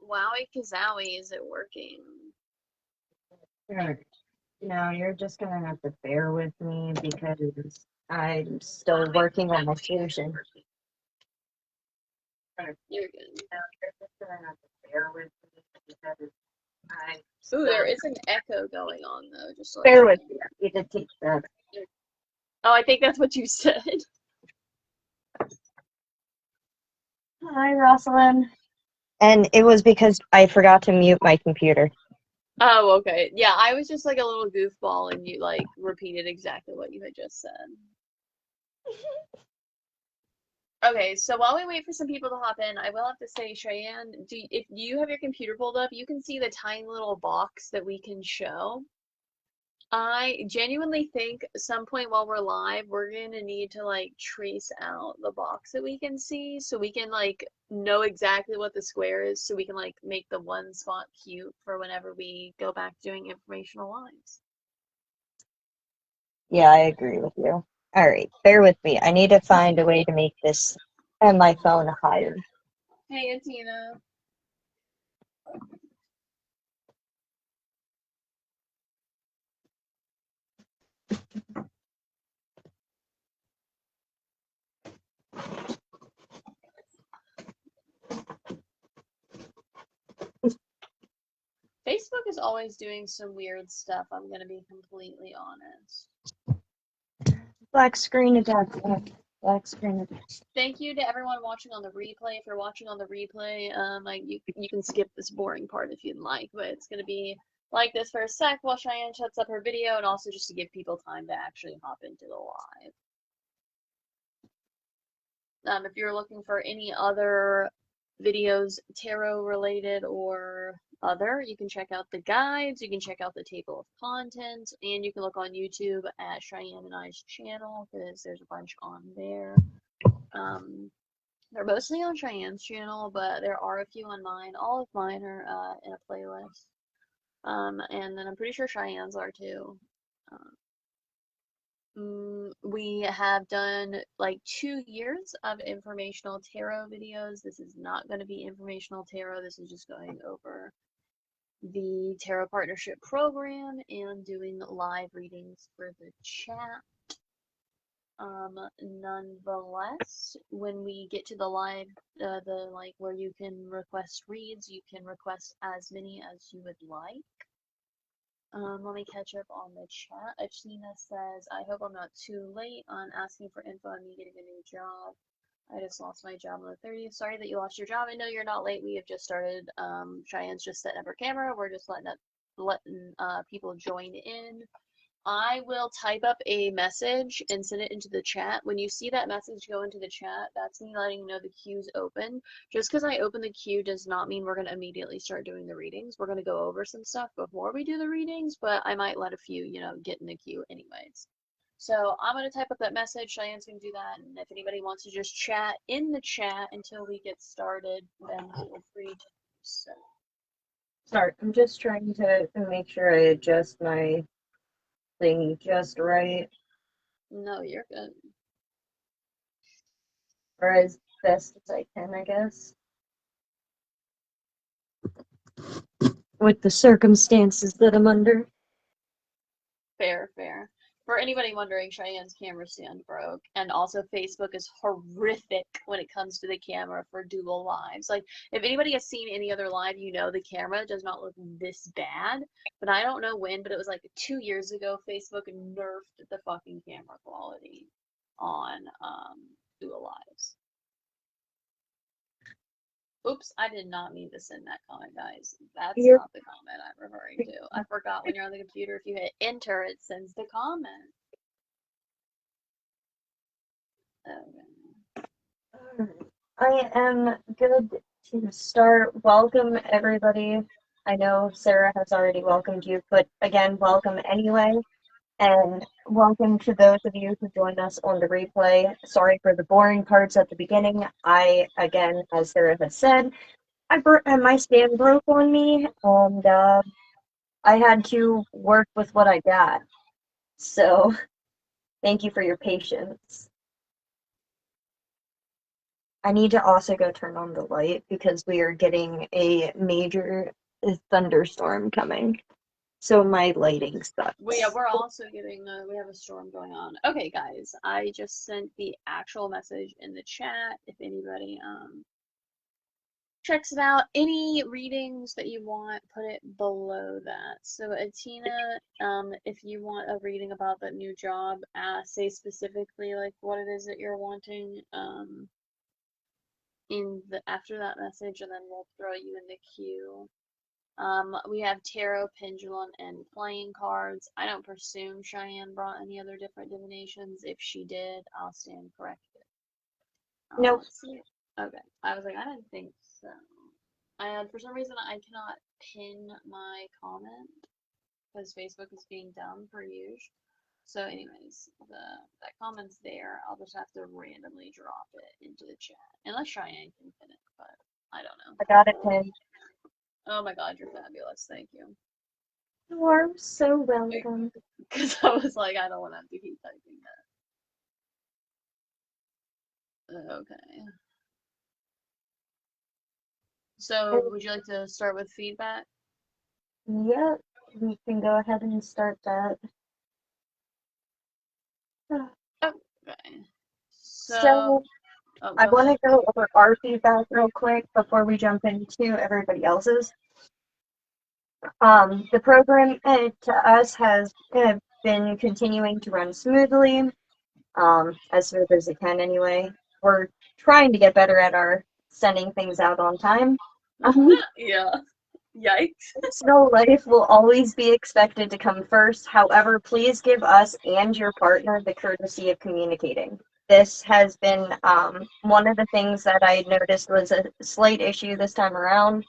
Wowie Kazowie, is it working? Sure. No, you're just gonna have to bear with me because I'm still working on my solution. You're good. No, you're just gonna have to bear with me because I'm Ooh, there still is an echo going on though, just to let bear you with know. me. You did teach that. Oh, I think that's what you said. Hi, Rosalind. And it was because I forgot to mute my computer. Oh, okay. Yeah, I was just like a little goofball and you like repeated exactly what you had just said. Okay, so while we wait for some people to hop in, I will have to say, Cheyenne, if you have your computer pulled up, you can see the tiny little box that we can show. I genuinely think some point while we're live, we're gonna need to like trace out the box that we can see so we can like know exactly what the square is so we can like make the one spot cute for whenever we go back doing informational lives. Yeah, I agree with you. All right, bear with me. I need to find a way to make this and my phone higher. Hey, Atina. Facebook is always doing some weird stuff, I'm gonna be completely honest. Black screen of death. Black screen of death. Thank you to everyone watching on the replay. If you're watching on the replay, you can skip this boring part if you'd like, but it's gonna be like this for a sec while Cheyenne shuts up her video, and also just to give people time to actually hop into the live. If you're looking for any other videos tarot related or other, you can check out the guides, you can check out the table of contents, and you can look on YouTube at Cheyenne and I's channel because there's a bunch on there. They're mostly on Cheyenne's channel, but there are a few on mine. All of mine are in a playlist. And then I'm pretty sure Cheyenne's are too. We have done like 2 years of informational tarot videos. This is not going to be informational tarot. This is just going over the Tarot Partnership Program and doing live readings for the chat. Nonetheless, when we get to the live, the like where you can request reads, you can request as many as you would like. Let me catch up on the chat. Achina says, I hope I'm not too late on asking for info on me getting a new job. I just lost my job on the 30th. Sorry that you lost your job. I know you're not late. We have just started. Cheyenne's just setting up her camera. We're just letting people join in. I will type up a message and send it into the chat. When you see that message go into the chat, that's me letting you know the queue's open. Just because I open the queue does not mean we're going to immediately start doing the readings. We're going to go over some stuff before we do the readings, but I might let a few, get in the queue anyways. So I'm going to type up that message. Cheyenne's going to do that. And if anybody wants to just chat in the chat until we get started, then feel free to do so. Sorry, I'm just trying to make sure I adjust my thing just right, No, you're good. or as best as I can, I guess. With the circumstances that I'm under. Fair, fair. For anybody wondering, Cheyenne's camera stand broke, and also Facebook is horrific when it comes to the camera for dual lives. Like, if anybody has seen any other live, you know the camera does not look this bad. But I don't know when, but it was like 2 years ago, Facebook nerfed the fucking camera quality on dual lives. Oops, I did not mean to send that comment, guys. That's not the comment I'm referring to. I forgot when you're on the computer, if you hit enter, it sends the comment. Okay. I am good to start. Welcome, everybody. I know Sarah has already welcomed you, but again, welcome anyway. And welcome to those of you who joined us on the replay. Sorry for the boring parts at the beginning. Again, as Sarah has said, my stand broke on me, and I had to work with what I got. So, thank you for your patience. I need to also go turn on the light because we are getting a major thunderstorm coming. So my lighting Yeah, sucks. we're also getting we have a storm going on. Okay, guys, I just sent the actual message in the chat if anybody checks it out. Any readings that you want, put it below that. So, Atina, if you want a reading about that new job, say specifically like what it is that you're wanting, in the after that message, and then we'll throw you in the queue. We have tarot, pendulum, and playing cards. I don't presume Cheyenne brought any other different divinations. If she did, I'll stand corrected. Nope. Let's see. Okay, I was like, I didn't think so. And for some reason, I cannot pin my comment because Facebook is being dumb per usual. So, anyways, that comment's there. I'll just have to randomly drop it into the chat, unless Cheyenne can pin it, but I don't know. I got it pinned. Oh my God, you're fabulous. Thank you. You are so welcome. Because I was like, I don't want to have to keep typing that. Okay. So, would you like to start with feedback? Yep, we can go ahead and start that. Okay. So, So oh, I go want ahead. to go over our feedback real quick before we jump into everybody else's. The program to us has been continuing to run smoothly, as smooth as it can anyway. We're trying to get better at our sending things out on time. Yeah. Yikes. Personal life will always be expected to come first. However, please give us and your partner the courtesy of communicating. This has been one of the things that I noticed was a slight issue this time around.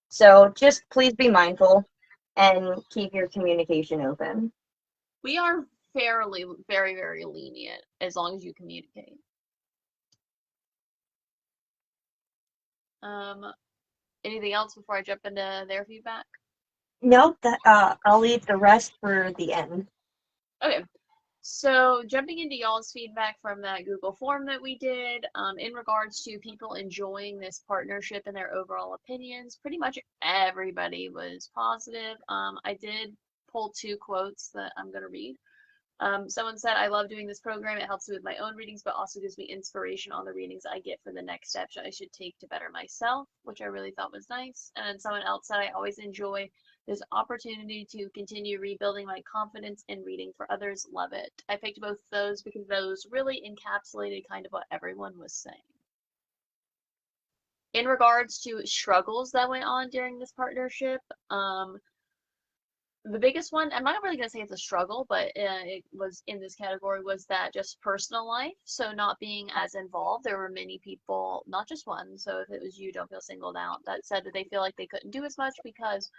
So just please be mindful and keep your communication open. We are fairly, very, very lenient as long as you communicate. Um, Anything else before I jump into their feedback? Nope, that I'll leave the rest for the end. Okay. So, jumping into y'all's feedback from that Google form that we did, in regards to people enjoying this partnership and their overall opinions, pretty much everybody was positive. I did pull two quotes that I'm going to read. Someone said, I love doing this program. It helps me with my own readings, but also gives me inspiration on the readings I get for the next steps I should take to better myself, which I really thought was nice. And then someone else said, I always enjoy this opportunity to continue rebuilding my confidence in reading for others. Love it. I picked both of those because those really encapsulated kind of what everyone was saying. In regards to struggles that went on during this partnership, the biggest one, I'm not really going to say it's a struggle, but it was in this category, was that just personal life. So not being as involved. There were many people, not just one. So if it was you, don't feel singled out, that said that they feel like they couldn't do as much because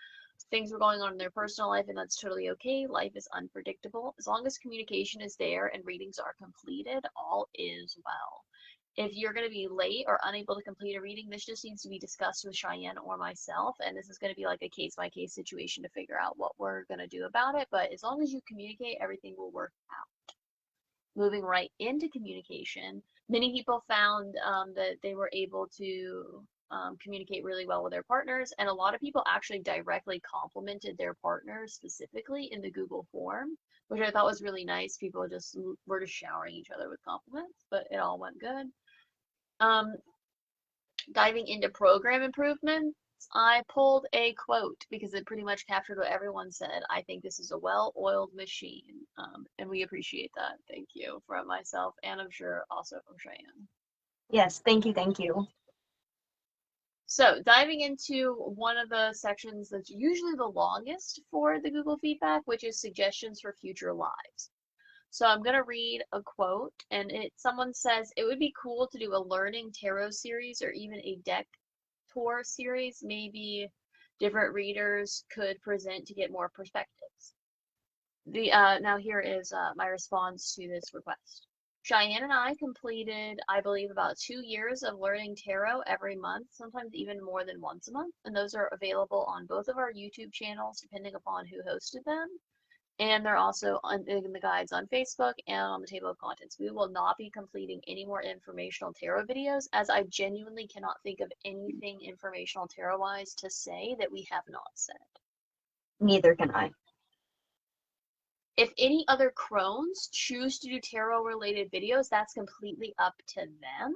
things were going on in their personal life, and that's totally okay. Life is unpredictable. As long as communication is there and readings are completed, all is well. If you're going to be late or unable to complete a reading, this just needs to be discussed with Cheyenne or myself, and this is going to be like a case by case situation to figure out what we're going to do about it. But as long as you communicate, everything will work out. Moving right into communication, many people found that they were able to communicate really well with their partners, and a lot of people actually directly complimented their partners specifically in the Google form, which I thought was really nice. People just were just showering each other with compliments, but it all went good. Um, Diving into program improvements, I pulled a quote because it pretty much captured what everyone said. I think this is a well-oiled machine, and we appreciate that. Thank you from myself, and I'm sure also from Cheyenne. Yes, thank you, thank you. So, diving into one of the sections that's usually the longest for the Google feedback, which is suggestions for future lives. So I'm going to read a quote, and someone says, it would be cool to do a learning tarot series or even a deck tour series. Maybe different readers could present to get more perspectives. Now here is my response to this request. Cheyenne and I completed, I believe, about 2 years of learning tarot every month, sometimes even more than once a month, and those are available on both of our YouTube channels, depending upon who hosted them. And they're also in the guides on Facebook and on the table of contents. We will not be completing any more informational tarot videos, as I genuinely cannot think of anything informational tarot-wise to say that we have not said. Neither can I. If any other crones choose to do tarot-related videos, that's completely up to them.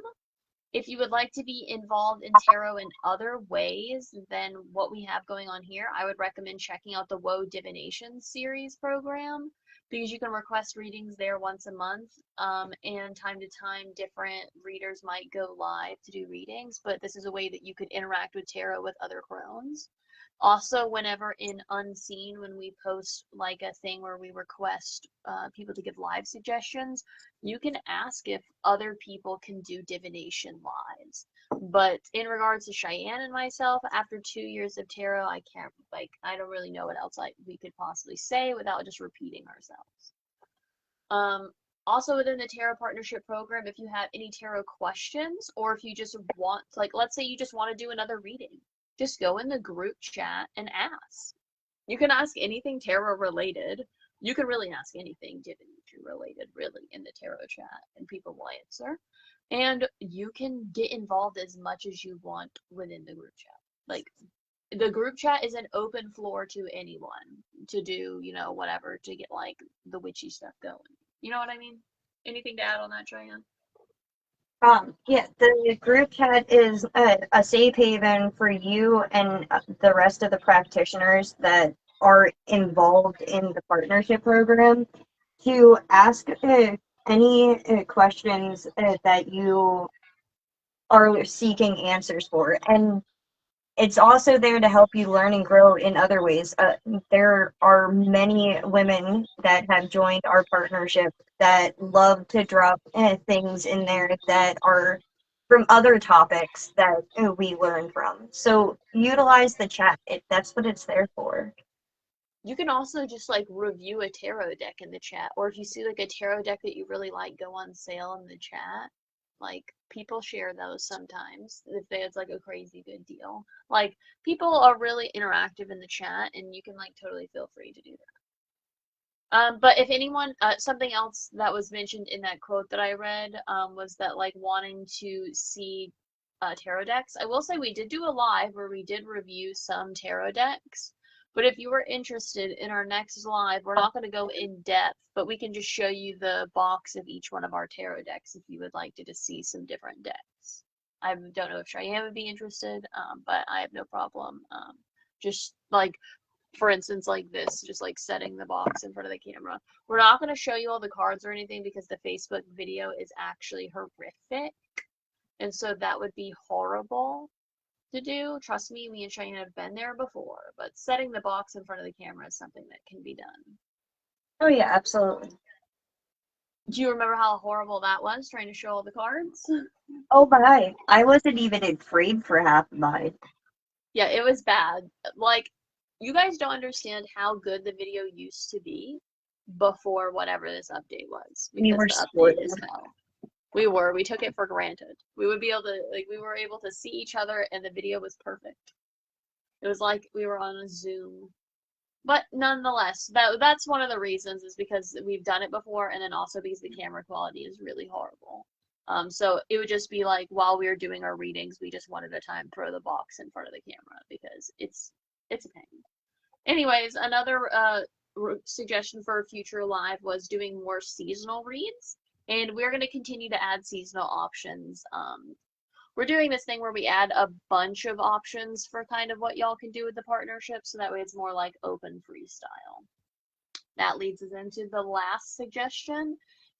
If you would like to be involved in tarot in other ways than what we have going on here, I would recommend checking out the Woe Divination series program, because you can request readings there once a month, and time to time different readers might go live to do readings, but this is a way that you could interact with tarot with other crones. Also, whenever in Unseen, when we post like a thing where we request people to give live suggestions, you can ask if other people can do divination lives. But in regards to Cheyenne and myself, after 2 years of tarot, I can't, like, I don't really know what else we could possibly say without just repeating ourselves. Also within the tarot partnership program, if you have any tarot questions, or if you just want, like, let's say you just want to do another reading, just go in the group chat and ask. You can ask anything tarot related. You can really ask anything divination related, really, in the tarot chat, and people will answer. And you can get involved as much as you want within the group chat. Like, the group chat is an open floor to anyone to do, whatever, to get like the witchy stuff going. You know what I mean? Anything to add on that, Cheyenne? Yeah, the group chat is a safe haven for you and the rest of the practitioners that are involved in the partnership program to ask any questions that you are seeking answers for. And it's also there to help you learn and grow in other ways. There are many women that have joined our partnership that love to drop things in there that are from other topics that we learn from. So utilize the chat. That's what it's there for. You can also just like review a tarot deck in the chat, or if you see like a tarot deck that you really like go on sale in the chat, like people share those sometimes if it's like a crazy good deal. Like people are really interactive in the chat, and you can like totally feel free to do that. But if anyone, something else that was mentioned in that quote that I read, was that like wanting to see tarot decks. I will say we did do a live where we did review some tarot decks. But if you were interested in our next live, we're not going to go in depth, but we can just show you the box of each one of our tarot decks if you would like to just see some different decks. I don't know if Cheyenne would be interested, but I have no problem. Just like, for instance, like this, just like setting the box in front of the camera. We're not going to show you all the cards or anything because the Facebook video is actually horrific. And so that would be horrible to do. Trust me, me and Cheyenne have been there before, but setting the box in front of the camera is something that can be done. Oh yeah, absolutely. Do you remember how horrible that was, trying to show all the cards? Oh, but I wasn't even afraid for half of mine. Yeah, it was bad. Like, you guys don't understand how good the video used to be before whatever this update was, We because were the update spoiled. is hell. We took it for granted. We would be able to, like, we were able to see each other and the video was perfect. It was like we were on a Zoom. But nonetheless, that's one of the reasons, is because we've done it before, and then also because the camera quality is really horrible. So it would just be like while we were doing our readings, we just wanted to time throw the box in front of the camera because it's a pain. Anyways, another suggestion for a future live was doing more seasonal reads, and we're going to continue to add seasonal options. We're doing this thing where we add a bunch of options for kind of what y'all can do with the partnership, so that way it's more like open freestyle. That leads us into the last suggestion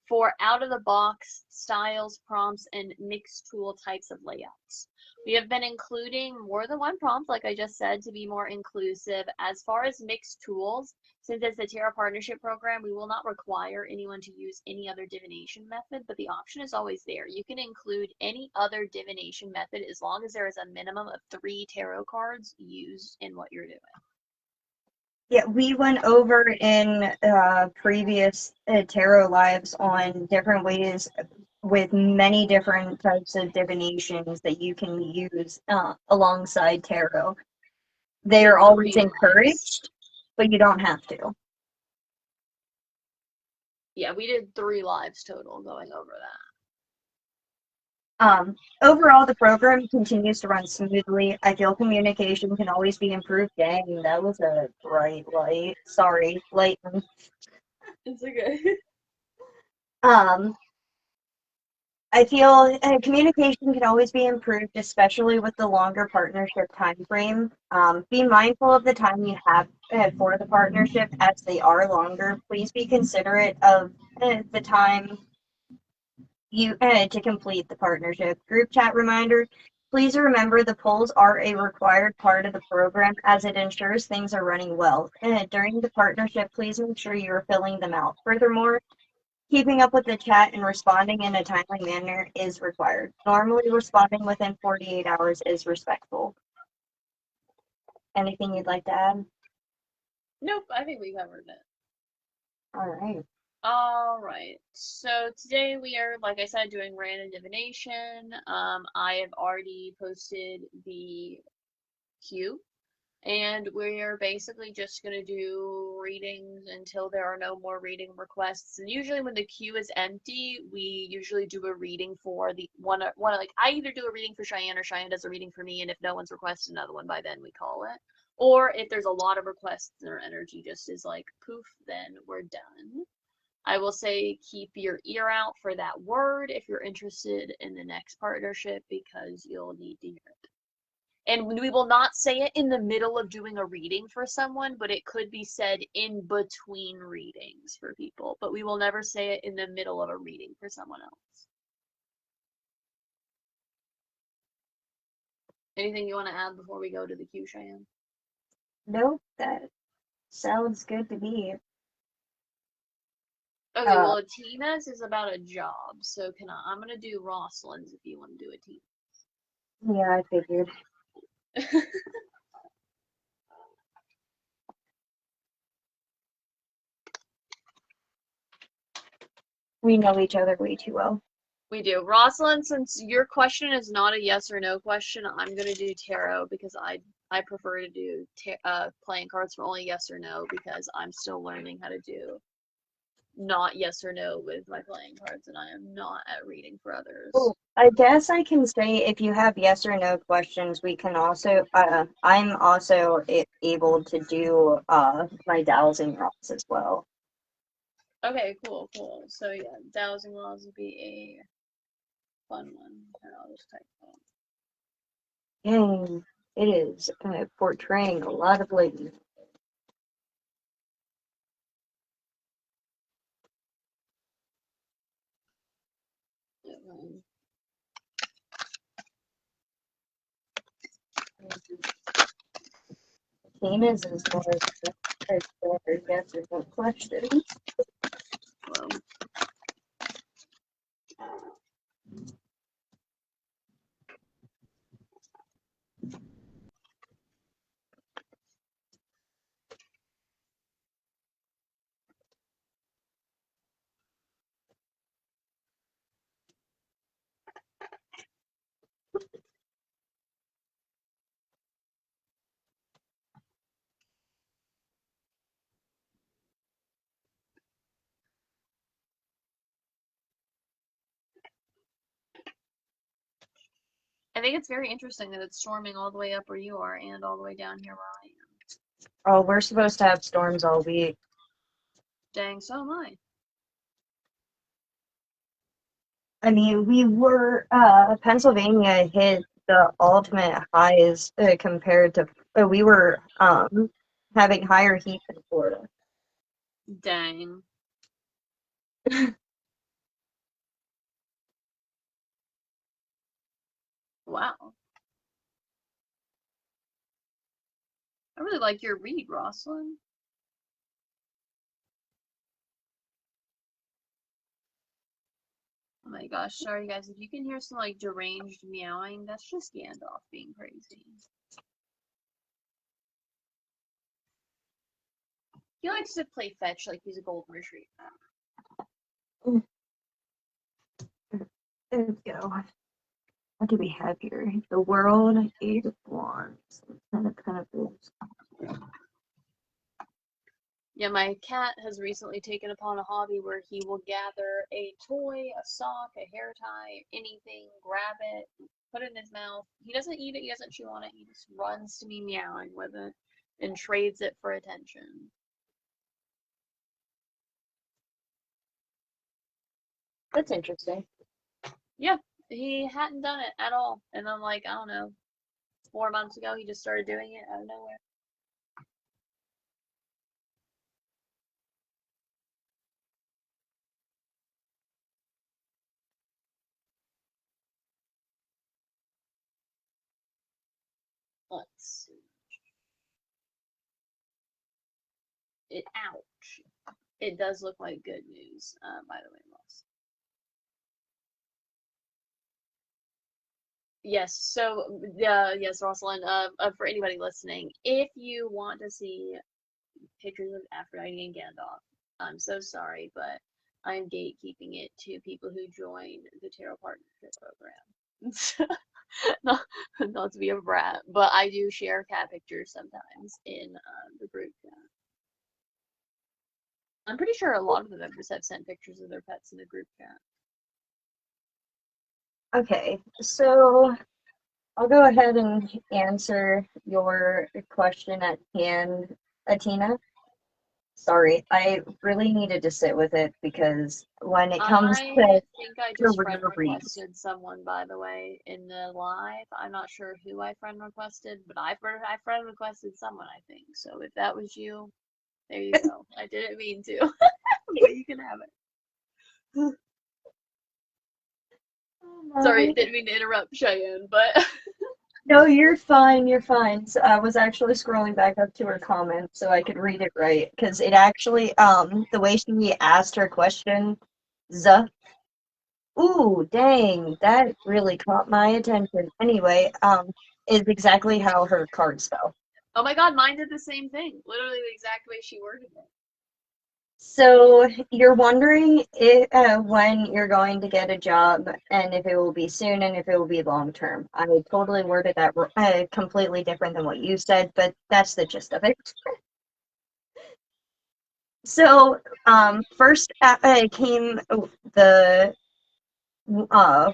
for out-of-the-box styles, prompts, and mixed tool types of layouts. We have been including more than one prompt, like I just said, to be more inclusive. As far as mixed tools, since it's a Tarot Partnership program, we will not require anyone to use any other divination method, but the option is always there. You can include any other divination method as long as there is a minimum of 3 tarot cards used in what you're doing. Yeah, we went over in previous tarot lives on different ways with many different types of divinations that you can use alongside tarot. They In are always previous lives. encouraged, but you don't have to. Yeah, we did 3 lives total going over that. Overall, the program continues to run smoothly. I feel communication can always be improved. Dang, that was a bright light. Sorry, lightning. It's okay. Um, I feel communication can always be improved, especially with the longer partnership time frame. Be mindful of the time you have for the partnership as they are longer. Please be considerate of the time you to complete the partnership. Group chat reminder. Please remember the polls are a required part of the program as it ensures things are running well. During the partnership, please make sure you are filling them out. Furthermore, keeping up with the chat and responding in a timely manner is required. Normally, responding within 48 hours is respectful. Anything you'd like to add? Nope, I think we covered it. All right. All right. So today we are, like I said, doing random divination. I have already posted the queue, and we're basically just gonna do readings until there are no more reading requests. And usually when the queue is empty, we usually do a reading for the one like I either do a reading for Cheyenne or Cheyenne does a reading for me, and if no one's requested another one by then we call it. Or if there's a lot of requests and our energy just is like poof, then we're done. I will say keep your ear out for that word if you're interested in the next partnership because you'll need to hear it. And we will not say it in the middle of doing a reading for someone, but it could be said in between readings for people. But we will never say it in the middle of a reading for someone else. Anything you want to add before we go to the Q, Cheyenne? Nope, that sounds good to me. Okay, well, Tina's is about a job, so I'm gonna do Rosalind's if you want to do a Tina. Yeah, I figured. We know each other way too well. We do. Rosalind, since your question is not a yes or no question, I'm gonna do tarot because I prefer to do playing cards for only yes or no because I'm still learning how to do not yes or no with my playing cards and I am not at reading for others. Well, I guess I can say if you have yes or no questions, we can also, I'm also able to do my dowsing rods as well. Okay, cool, cool. So yeah, dowsing rods would be a fun one. Here, I'll just type that. And it is portraying a lot of ladies. Tina's is more yes or no questions. Well, I think it's very interesting that it's storming all the way up where you are and all the way down here where I am. Oh, we're supposed to have storms all week. Dang, so am I. I mean, we were, Pennsylvania hit the ultimate highs compared to, we were having higher heat than Florida. Dang. Wow. I really like your read, Rosalind. Oh my gosh, sorry guys, if you can hear some like deranged meowing, that's just Gandalf being crazy. He likes to play fetch like he's a golden retriever. There we go. What do we have here? The World, Eight of Wands, Ten of Pentacles. Yeah, my cat has recently taken upon a hobby where he will gather a toy, a sock, a hair tie, anything, grab it, put it in his mouth. He doesn't eat it, he doesn't chew on it, he just runs to me meowing with it and trades it for attention. That's interesting. Yeah, he hadn't done it at all. And then, like, I don't know, 4 months ago, he just started doing it out of nowhere. Let's see. Ouch. It does look like good news, by the way, Ross. Yes, so yes, Rosalind. For anybody listening, if you want to see pictures of Aphrodite and Gandalf, I'm so sorry, but I'm gatekeeping it to people who join the Tarot Partnership Program. not, not to be a brat, but I do share cat pictures sometimes in the group chat. I'm pretty sure a lot of the members have sent pictures of their pets in the group chat. Okay, so I'll go ahead and answer your question at hand, Atina. Sorry, I really needed to sit with it because when it comes I to think I just friend career reads, requested someone, by the way, in the live. I'm not sure who I friend requested, but I friend requested someone, I think. So if that was you, there you go. I didn't mean to, but you can have it. Sorry, my didn't mean to interrupt Cheyenne, but no, you're fine, you're fine. So I was actually scrolling back up to her comment so I could read it right because it actually the way she asked her question, ooh, dang, that really caught my attention. Anyway, is exactly how her cards fell. oh my God, mine did the same thing. Literally the exact way she worded it. So you're wondering if, when you're going to get a job and if it will be soon and if it will be long term. I totally worded that completely different than what you said, but that's the gist of it. So first came the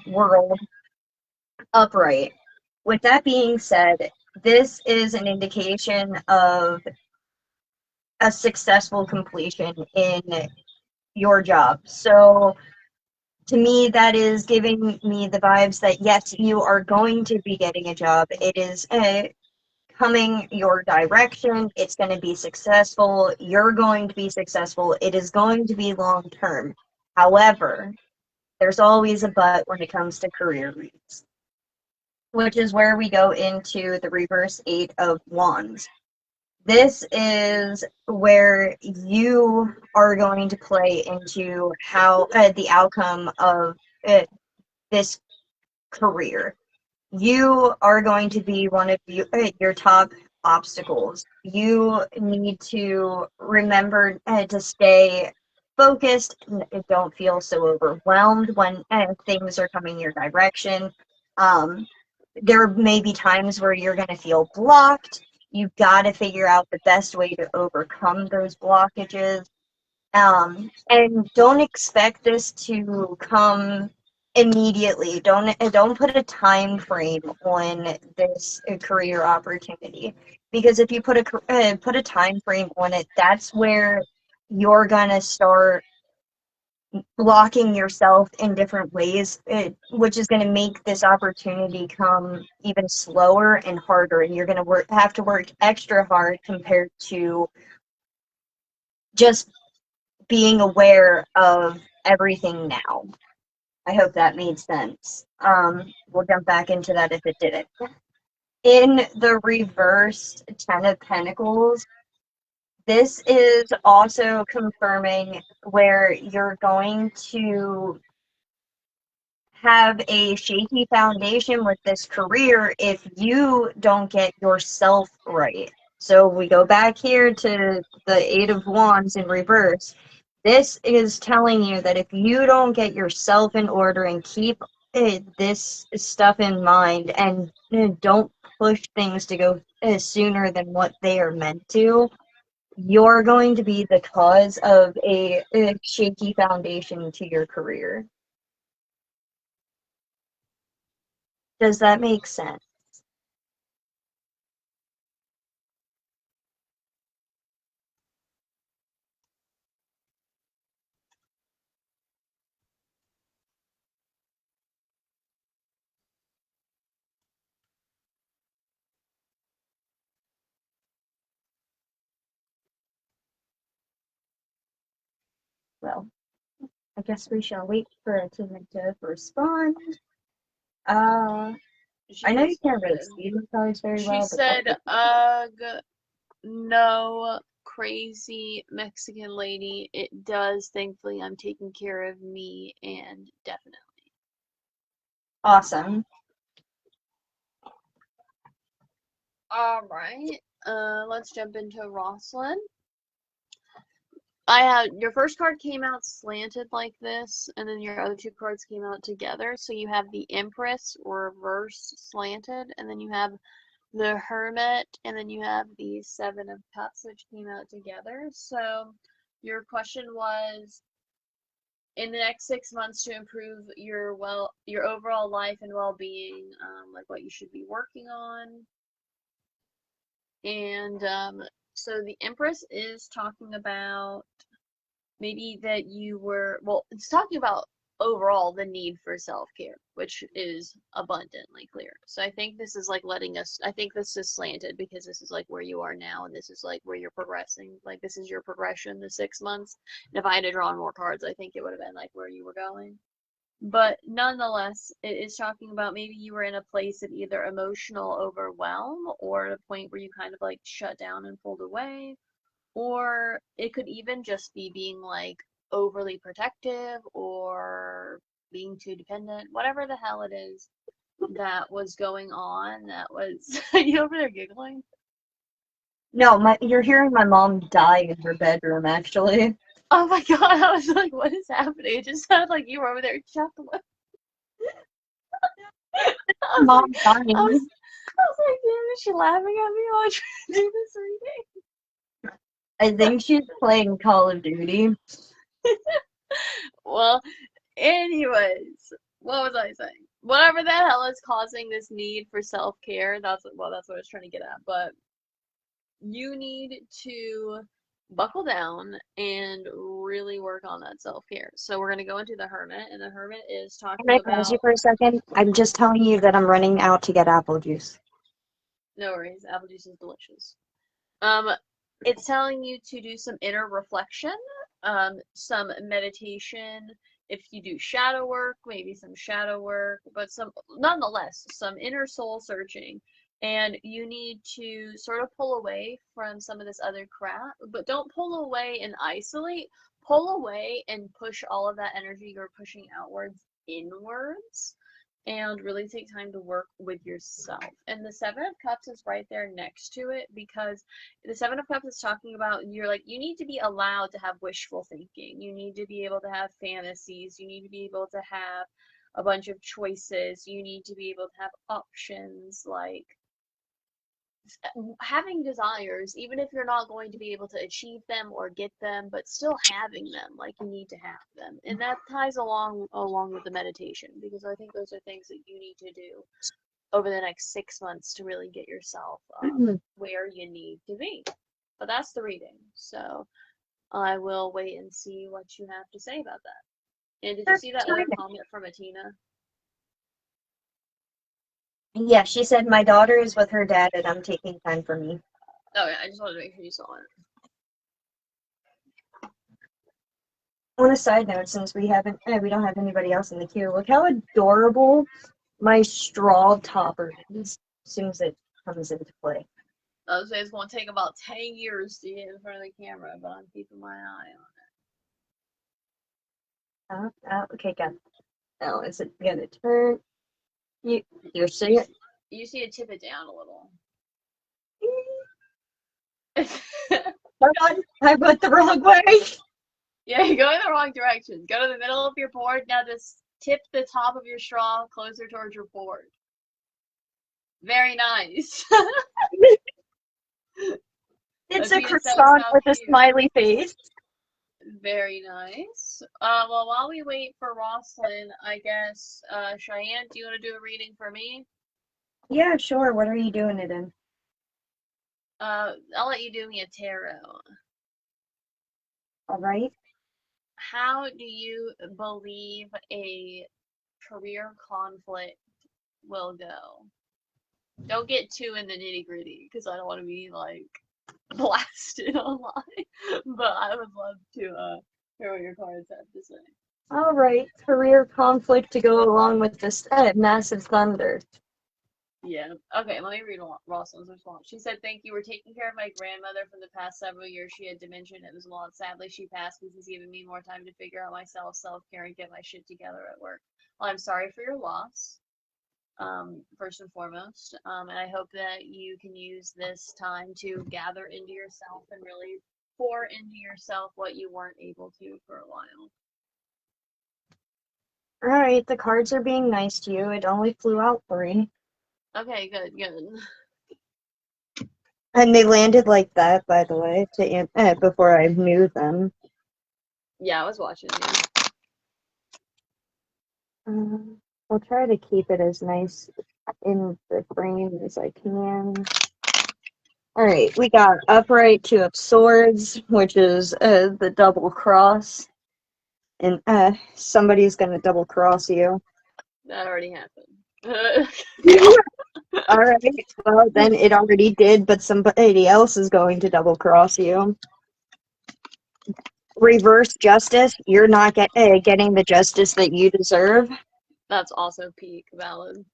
world upright. With that being said, this is an indication of a successful completion in your job. So to me, that is giving me the vibes that yes, you are going to be getting a job. It is coming your direction. It's going to be successful. You're going to be successful. It is going to be long term. However, there's always a but when it comes to career reads, which is where we go into the reverse Eight of Wands. This is where you are going to play into how the outcome of this career. You are going to be one of your top obstacles. You need to remember to stay focused. Don't feel so overwhelmed when things are coming your direction. Um, there may be times where you're going to feel blocked. You've got to figure out the best way to overcome those blockages. And don't expect this to come immediately. Don't put a time frame on this career opportunity because if you put a time frame on it, that's where you're gonna start blocking yourself in different ways, which is going to make this opportunity come even slower and harder, and you're going to have to work extra hard compared to just being aware of everything now. I hope that made sense. We'll jump back into that if it didn't. In the reverse Ten of Pentacles, this is also confirming where you're going to have a shaky foundation with this career if you don't get yourself right. So we go back here to the Eight of Wands in reverse. This is telling you that if you don't get yourself in order and keep this stuff in mind and don't push things to go sooner than what they are meant to, you're going to be the cause of a shaky foundation to your career. Does that make sense? Well, I guess we shall wait for Atina to respond. I know you can't really see the colors very She well, but said, ugh, no, crazy Mexican lady. It does. Thankfully, I'm taking care of me and definitely. awesome. All right. Let's jump into Rosalind. I had your first card came out slanted like this, and then your other two cards came out together. So you have the Empress reverse slanted, and then you have the Hermit, and then you have the Seven of Cups, which came out together. So your question was, in the next 6 months to improve your overall life and well-being, like what you should be working on. And so the Empress is talking about maybe that you were, well, it's talking about overall the need for self-care, which is abundantly clear. So I think this is like letting us, I think this is slanted because this is like where you are now and this is like where you're progressing. Like this is your progression, the 6 months. And if I had drawn more cards, I think it would have been like where you were going. But nonetheless, it is talking about maybe you were in a place of either emotional overwhelm or at a point where you kind of like shut down and pulled away, or it could even just be being like overly protective or being too dependent, whatever the hell it is that was going on. That was, you over there giggling? No, you're hearing my mom die in her bedroom, actually. Oh my God, I was like, what is happening? It just sounded like you were over there chuckling. I was like, Mom I was, dying. I was like, damn, is she laughing at me while I try to do this reading? I think she's playing Call of Duty. Well, anyways, what was I saying? Whatever the hell is causing this need for self-care, that's what I was trying to get at. But you need to buckle down and really work on that self-care. So we're gonna go into the Hermit, and the Hermit is Can talking I pause you about, for a second? I'm just telling you that I'm running out to get apple juice. no worries, apple juice is delicious. Um, it's telling you to do some inner reflection, some meditation. If you do shadow work, maybe some shadow work, but nonetheless, some inner soul searching. And you need to sort of pull away from some of this other crap, but don't pull away and isolate. Pull away and push all of that energy you're pushing outwards inwards and really take time to work with yourself. And the Seven of Cups is right there next to it because the Seven of Cups is talking about you need to be allowed to have wishful thinking. You need to be able to have fantasies. You need to be able to have a bunch of choices. You need to be able to have options, like having desires, even if you're not going to be able to achieve them or get them, but still having them, like you need to have them. And that ties along with the meditation, because I think those are things that you need to do over the next 6 months to really get yourself where you need to be. But that's the reading. So I will wait and see what you have to say about that. And did you see that other comment from Atina? Yeah, she said my daughter is with her dad and I'm taking time for me. Oh yeah, I just wanted to make sure you saw it. On a side note, since we don't have anybody else in the queue, look how adorable my straw topper is as soon as it comes into play. I would say it's going to take about 10 years to get in front of the camera, but I'm keeping my eye on it. Okay, good. Now is it gonna turn? You see it? You see it tip it down a little. Hold on, I went the wrong way. Yeah, you're going the wrong direction. Go to the middle of your board. Now just tip the top of your straw closer towards your board. Very nice. It's a penis that was croissant found with a cute. smiley face. Very nice. Well, while we wait for Rosalind, I guess, Cheyenne, do you want to do a reading for me? Yeah, sure. What are you doing it in? I'll let you do me a tarot. All right. How do you believe a career conflict will go? Don't get too in the nitty gritty because I don't want to be like blasted online. But I would love to hear what your cards have to say. All right. Career conflict to go along with this massive thunder. Yeah. Okay, let me read Rosalind's response. She said, "Thank you. We're taking care of my grandmother from the past several years. She had dementia and it was a lot. Sadly, she passed. This has given me more time to figure out myself, self-care, and get my shit together at work. Well, I'm sorry for your loss, first and foremost. And I hope that you can use this time to gather into yourself and really pour into yourself what you weren't able to for a while." All right. The cards are being nice to you. It only flew out 3. Okay, good, good. And they landed like that, by the way, before I moved them. Yeah, I was watching you. I'll try to keep it as nice in the frame as I can. All right, we got upright 2 of swords, which is the double cross, and somebody's gonna double cross you. That already happened. All right, well then it already did, but somebody else is going to double cross you. Reverse justice, you're not getting the justice that you deserve. That's also peak valid.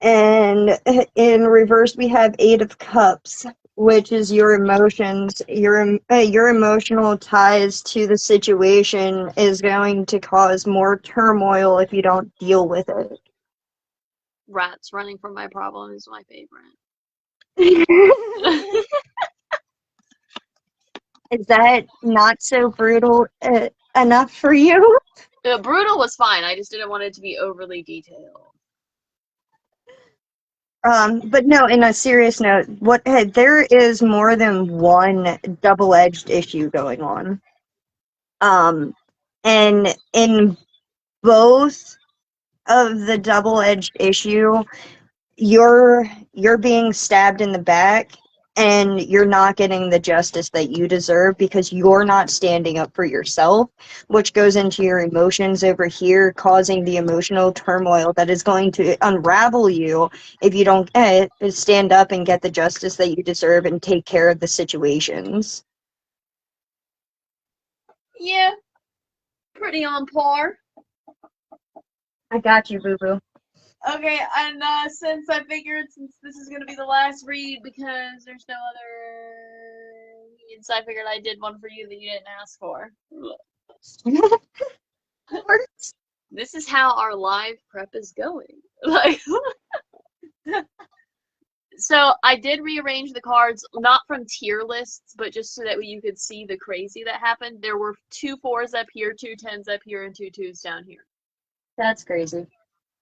And in reverse, we have 8 of Cups, which is your emotions. Your emotional ties to the situation is going to cause more turmoil if you don't deal with it. Rats running from my problem is my favorite. Is that not so brutal enough for you? Brutal was fine. I just didn't want it to be overly detailed. But no, in a serious note, there is more than one double-edged issue going on. And in both of the double-edged issue, you're being stabbed in the back and you're not getting the justice that you deserve because you're not standing up for yourself, which goes into your emotions over here, causing the emotional turmoil that is going to unravel you if you don't stand up and get the justice that you deserve and take care of the situations. Yeah, pretty on par. I got you, boo-boo. Okay, and since I figured since this is gonna be the last read because there's no other reads, I figured I did one for you that you didn't ask for. This is how our live prep is going. Like, so I did rearrange the cards, not from tier lists, but just so that you could see the crazy that happened. There were 2 4s up here, 2 10s up here, and 2 2s down here. That's crazy.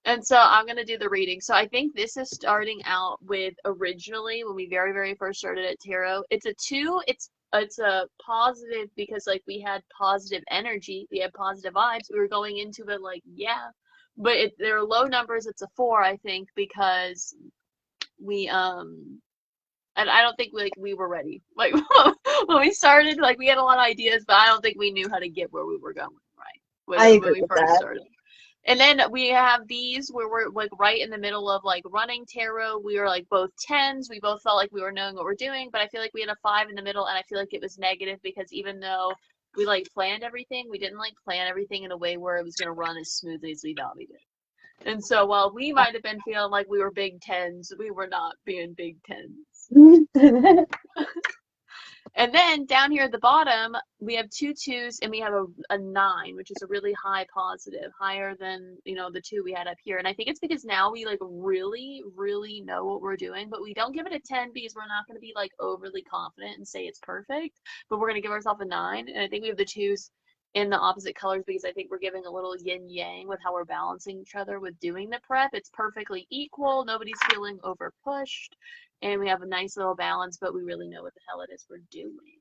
And so I'm going to do the reading. So I think this is starting out with originally when we very, very first started at tarot. It's a 2. It's a positive because like we had positive energy. We had positive vibes. We were going into it like, yeah. But there are low numbers. It's a 4, I think, because we and I don't think we were ready. Like when we started, like we had a lot of ideas, but I don't think we knew how to get where we were going, right? I When agree we with first that. started. And then we have these where we're like right in the middle of like running tarot. We were like both 10s. We both felt like we were knowing what we're doing, but I feel like we had a 5 in the middle, and I feel like it was negative because even though we like planned everything, we didn't like plan everything in a way where it was gonna run as smoothly as we thought we did. And so while we might have been feeling like we were big 10s, we were not being big 10s. And then down here at the bottom, we have 2 2s and we have a 9, which is a really high positive, higher than, the 2 we had up here. And I think it's because now we like really, really know what we're doing, but we don't give it a 10 because we're not going to be like overly confident and say it's perfect, but we're going to give ourselves a 9. And I think we have the 2s in the opposite colors because I think we're giving a little yin yang with how we're balancing each other with doing the prep. It's perfectly equal. Nobody's feeling over pushed. and we have a nice little balance, but we really know what the hell it is we're doing.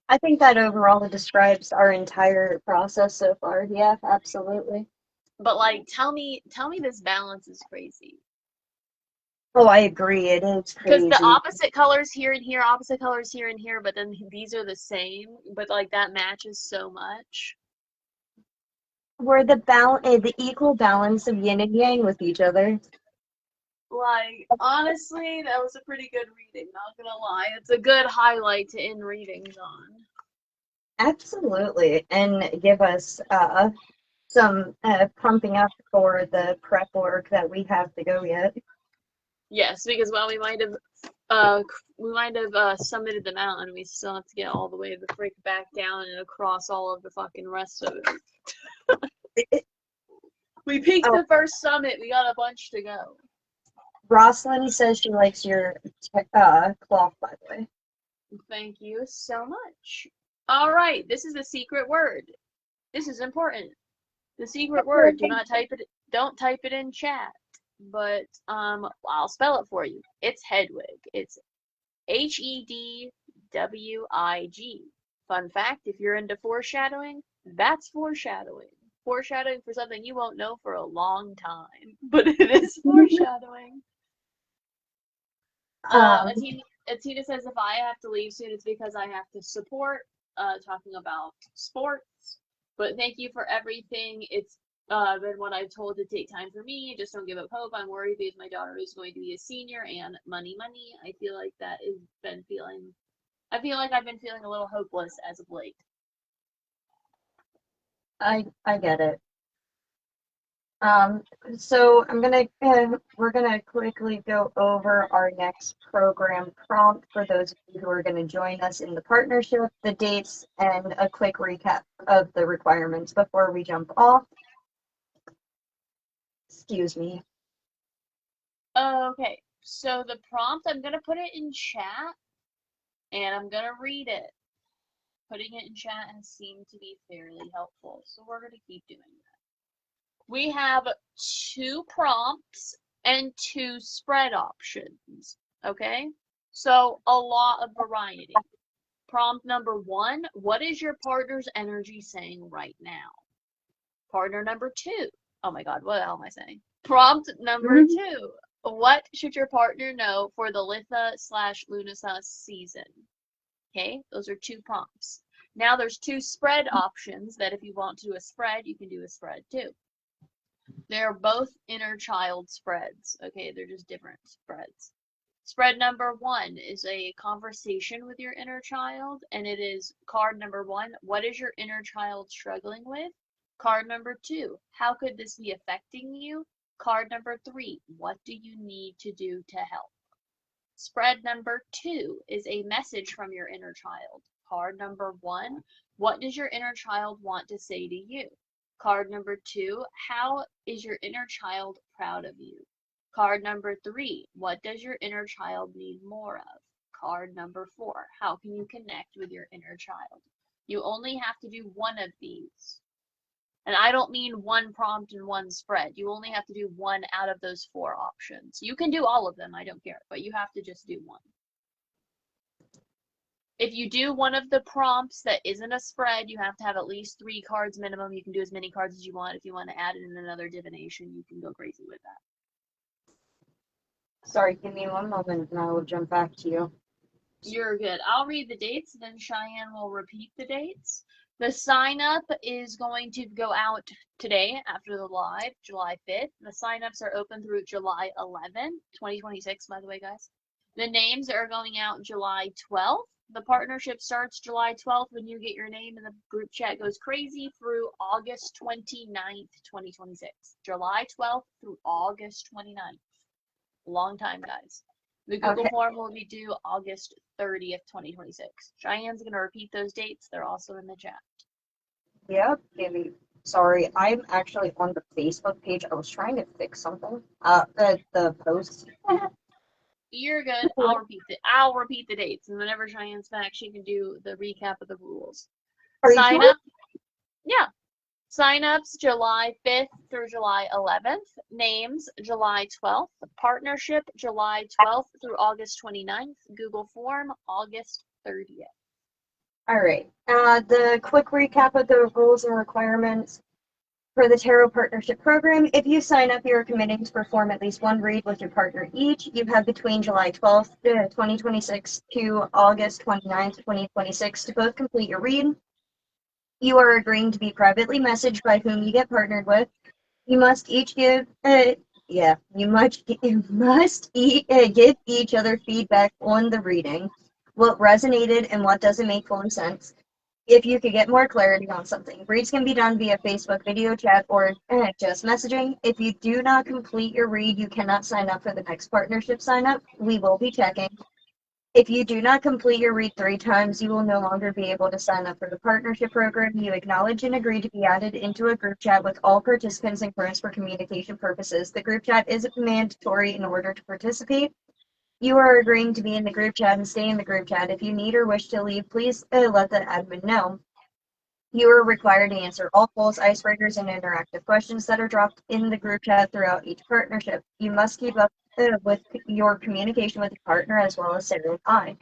I think that overall describes our entire process so far. Yeah, absolutely. But like, tell me this balance is crazy. Oh, I agree. It is Because the crazy. opposite colors here and here, opposite colors here and here, but then these are the same, but like that matches so much. We're the equal balance of yin and yang with each other. Like, honestly, that was a pretty good reading, not gonna lie. It's a good highlight to end readings on. Absolutely. And give us some pumping up for the prep work that we have to go yet. Yes, because while we might have summited the mountain, we still have to get all the way the frick back down and across all of the fucking rest of it. We peaked Oh, the first summit, we got a bunch to go. Rosalind says she likes your cloth, by the way. Thank you so much. All right, this is the secret word. This is important. The secret word. Do not type it. Don't type it in chat. But I'll spell it for you. It's Hedwig. It's Hedwig. Fun fact: if you're into foreshadowing, that's foreshadowing. Foreshadowing for something you won't know for a long time, but it is foreshadowing. Um, Atina says if I have to leave soon, it's because I have to support. Talking about sports. But thank you for everything. It's been what I've told to take time for me. Just don't give up hope. I'm worried because my daughter is going to be a senior and money, money. I feel like that has been feeling. I feel like I've been feeling a little hopeless as of late. I get it. Um, so we're gonna quickly go over our next program prompt for those of you who are gonna join us in the partnership, the dates, and a quick recap of the requirements before we jump off. Excuse me. Okay, so the prompt, I'm gonna put it in chat and I'm gonna read it. Putting it in chat has seemed to be fairly helpful, so we're gonna keep doing that. We have 2 prompts and 2 spread options, okay? So a lot of variety. Prompt number 1, what is your partner's energy saying right now? Partner number 2, oh my god, what the hell am I saying? Prompt number 2, what should your partner know for the Litha/Lunasa season? Okay, those are 2 prompts. Now there's 2 spread options that if you want to do a spread, you can do a spread too. They're both inner child spreads. Okay, they're just different spreads. Spread number 1 is a conversation with your inner child, and it is card number 1. What is your inner child struggling with? Card number 2. How could this be affecting you? Card number 3. What do you need to do to help? Spread number 2 is a message from your inner child. Card number 1. What does your inner child want to say to you? Card number 2, how is your inner child proud of you? Card number 3, what does your inner child need more of? Card number 4, how can you connect with your inner child? You only have to do one of these. And I don't mean one prompt and one spread. You only have to do one out of those 4 options. You can do all of them, I don't care, but you have to just do one. If you do one of the prompts that isn't a spread, you have to have at least 3 cards minimum. You can do as many cards as you want. If you want to add in another divination, you can go crazy with that. Sorry, give me one moment and I will jump back to you. You're good. I'll read the dates, then Cheyenne will repeat the dates. The sign up is going to go out today after the live, July 5th. The sign-ups are open through July 11th, 2026, by the way, guys. The names are going out July 12th. The partnership starts July 12th when you get your name and the group chat goes crazy through August 29th, 2026. July 12th through August 29th. Long time, guys. The Google Okay. form will be due August 30th, 2026. Cheyenne's going to repeat those dates. They're also in the chat. Yep. Sorry, I'm actually on the Facebook page. I was trying to fix something. The post. You're good. I'll repeat the dates, and whenever Cheyenne's back, she can do the recap of the rules. Are you Sign sure? up. Yeah. Signups July 5th through July 11th. Names July 12th. Partnership July 12th through August 29th. Google Form August 30th. All right. The quick recap of the rules and requirements for the Tarot Partnership Program. If you sign up, you are committing to perform at least one read with your partner each. You have between July 12th, 2026 to August 29th, 2026 to both complete your read. You are agreeing to be privately messaged by whom you get partnered with. You must each give, give each other feedback on the reading, what resonated and what doesn't make full sense. If you could get more clarity on something, reads can be done via Facebook video chat or just messaging. If you do not complete your read, you cannot sign up for the next partnership sign up. We will be checking. If you do not complete your read 3 times, you will no longer be able to sign up for the partnership program. You acknowledge and agree to be added into a group chat with all participants and friends for communication purposes. The group chat is mandatory in order to participate. You are agreeing to be in the group chat and stay in the group chat. If you need or wish to leave, please let the admin know. You are required to answer all polls, icebreakers, and interactive questions that are dropped in the group chat throughout each partnership. You must keep up with your communication with your partner as well as Sarah and I.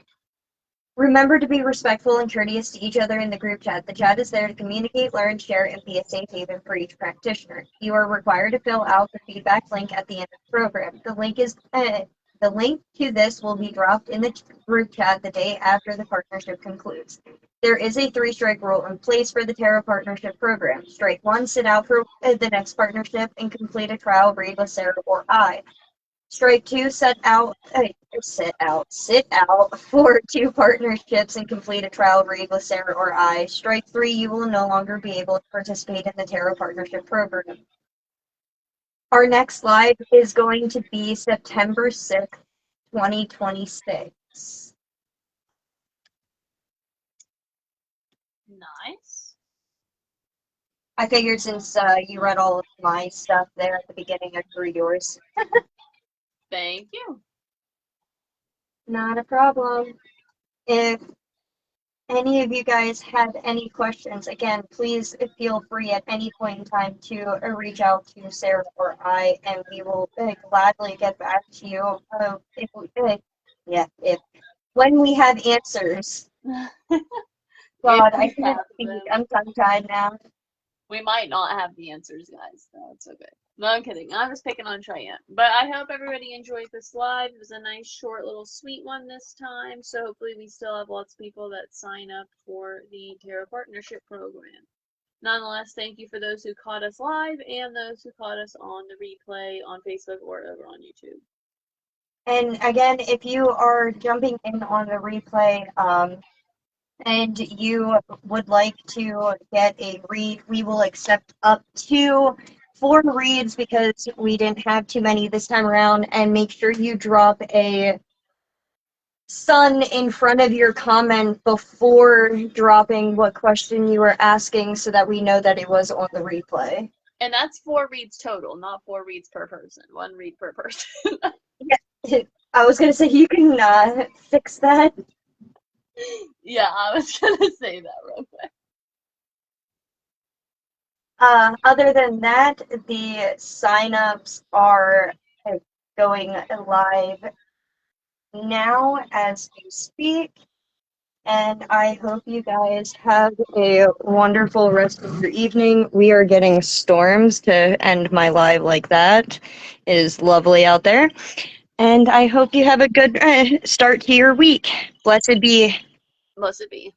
Remember to be respectful and courteous to each other in the group chat. The chat is there to communicate, learn, share, and be a safe haven for each practitioner. You are required to fill out the feedback link at the end of the program. The link to this will be dropped in the group chat the day after the partnership concludes. There is a 3-strike rule in place for the Tarot Partnership Program. Strike 1, sit out for the next partnership and complete a trial read with Sarah or I. Strike 2, sit out for 2 partnerships and complete a trial read with Sarah or I. Strike 3, you will no longer be able to participate in the Tarot Partnership Program. Our next live is going to be September 6th, 2026. Nice. I figured since you read all of my stuff there at the beginning, I'd read yours. Thank you. Not a problem. If any of you guys have any questions, again, please feel free at any point in time to reach out to Sarah or I, and we will gladly get back to you when we have answers. God, I can't speak. I'm tongue-tied now. We might not have the answers, guys. No, it's okay. No, I'm kidding. I'm just picking on Cheyenne. But I hope everybody enjoyed this live. It was a nice, short, little sweet one this time. So hopefully we still have lots of people that sign up for the Tarot Partnership Program. Nonetheless, thank you for those who caught us live and those who caught us on the replay on Facebook or over on YouTube. And again, if you are jumping in on the replay, and you would like to get a read, we will accept up to 4 reads because we didn't have too many this time around. And make sure you drop a sun in front of your comment before dropping what question you were asking so that we know that it was on the replay. And that's 4 reads total, not 4 reads per person. 1 read per person. Yeah, I was going to say you can fix that. Yeah, I was gonna say that real quick. Other than that, the signups are going live now as we speak, and I hope you guys have a wonderful rest of your evening. We are getting storms to end my live like that. It is lovely out there, and I hope you have a good start to your week. Blessed be. Blessed be.